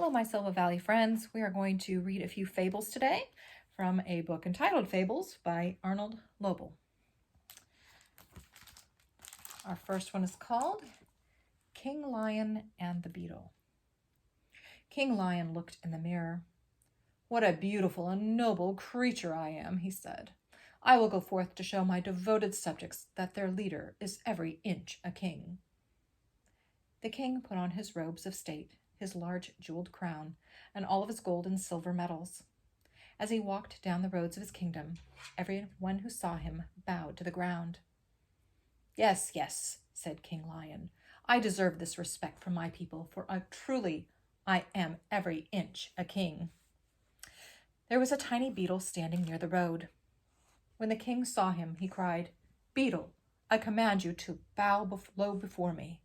Hello, my Silva Valley friends. We are going to read a few fables today from a book entitled Fables by Arnold Lobel. Our first one is called King Lion and the Beetle. King Lion looked in the mirror. "What a beautiful and noble creature I am," he said. "I will go forth to show my devoted subjects that their leader is every inch a king." The king put on his robes of state, his large jeweled crown, and all of his gold and silver medals. As he walked down the roads of his kingdom, everyone who saw him bowed to the ground. "Yes, yes," said King Lion, "I deserve this respect from my people, for truly I am every inch a king." There was a tiny beetle standing near the road. When the king saw him, he cried, "Beetle, I command you to bow low before me."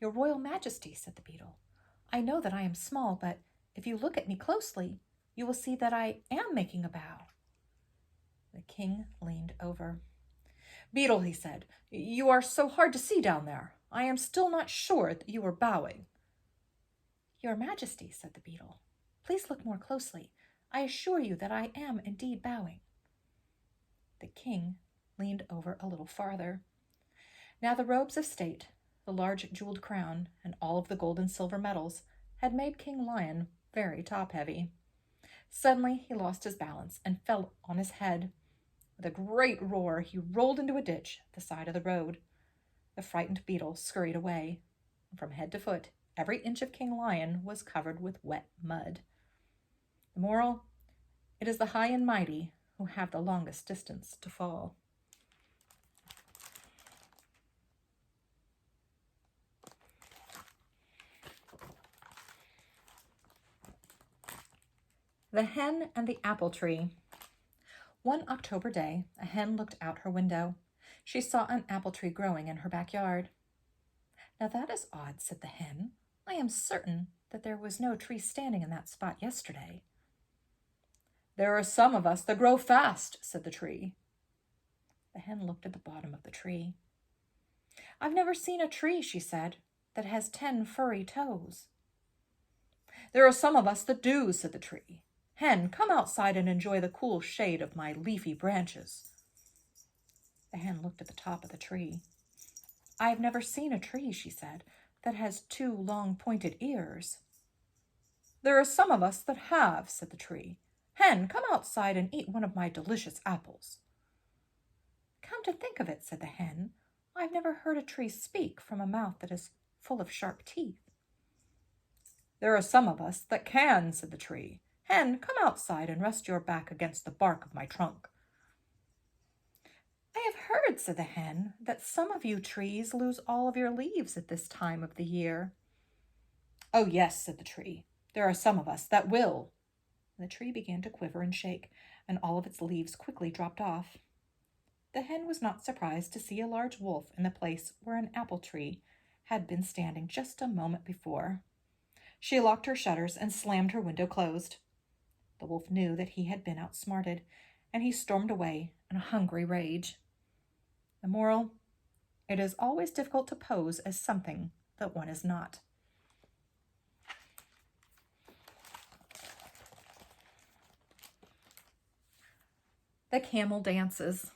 "Your royal majesty," said the beetle, "I know that I am small, but if you look at me closely, you will see that I am making a bow." The king leaned over. "Beetle," he said, "you are so hard to see down there. I am still not sure that you are bowing." "Your majesty," said the beetle, "please look more closely. I assure you that I am indeed bowing." The king leaned over a little farther. Now the robes of state, the large jeweled crown, and all of the gold and silver medals had made King Lion very top-heavy. Suddenly he lost his balance and fell on his head. With a great roar, he rolled into a ditch at the side of the road. The frightened beetle scurried away. From head to foot, every inch of King Lion was covered with wet mud. The moral: it is the high and mighty who have the longest distance to fall. The Hen and the Apple Tree. One October day, a hen looked out her window. She saw an apple tree growing in her backyard. "Now that is odd," said the hen. "I am certain that there was no tree standing in that spot yesterday." "There are some of us that grow fast," said the tree. The hen looked at the bottom of the tree. "I've never seen a tree," she said, "that has 10 furry toes." "There are some of us that do," said the tree. "Hen, come outside and enjoy the cool shade of my leafy branches." The hen looked at the top of the tree. "I have never seen a tree," she said, "that has 2 long pointed ears." "There are some of us that have," said the tree. "Hen, come outside and eat one of my delicious apples." "Come to think of it," said the hen, "I've never heard a tree speak from a mouth that is full of sharp teeth." "There are some of us that can," said the tree. "Hen, come outside and rest your back against the bark of my trunk." "I have heard," said the hen, "that some of you trees lose all of your leaves at this time of the year." "Oh, yes," said the tree. "There are some of us that will." And the tree began to quiver and shake, and all of its leaves quickly dropped off. The hen was not surprised to see a large wolf in the place where an apple tree had been standing just a moment before. She locked her shutters and slammed her window closed. The wolf knew that he had been outsmarted, and he stormed away in a hungry rage. The moral: it is always difficult to pose as something that one is not. The Camel Dances.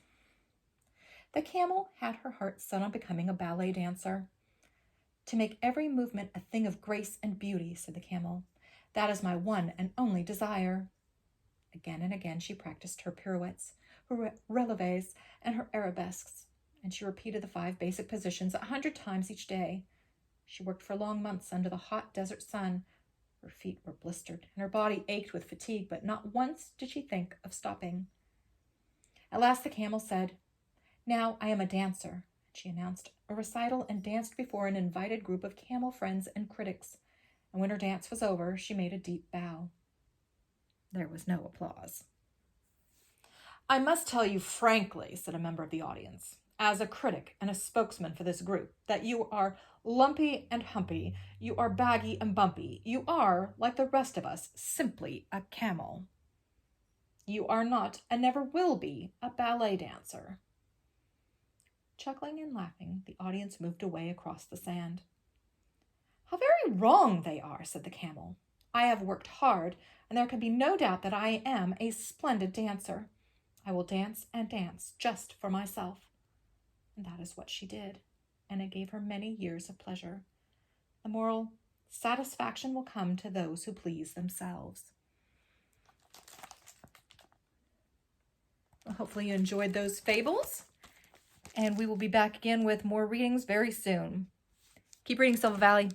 The camel had her heart set on becoming a ballet dancer. "To make every movement a thing of grace and beauty," said the camel. "That is my one and only desire." Again and again she practiced her pirouettes, her releves, and her arabesques, and she repeated the 5 basic positions 100 times each day. She worked for long months under the hot desert sun. Her feet were blistered, and her body ached with fatigue, but not once did she think of stopping. At last the camel said, "Now I am a dancer," she announced a recital and danced before an invited group of camel friends and critics, and when her dance was over, she made a deep bow. There was no applause. "I must tell you frankly," said a member of the audience, "as a critic and a spokesman for this group, that you are lumpy and humpy, you are baggy and bumpy, you are, like the rest of us, simply a camel. You are not, and never will be, a ballet dancer." Chuckling and laughing, the audience moved away across the sand. How very wrong they are, said the camel. I have worked hard, and there can be no doubt that I am a splendid dancer. I will dance and dance just for myself. And that is what she did, and it gave her many years of pleasure. The moral, satisfaction will come to those who please themselves. Well, hopefully you enjoyed those fables, and we will be back again with more readings very soon. Keep reading, Silver Valley.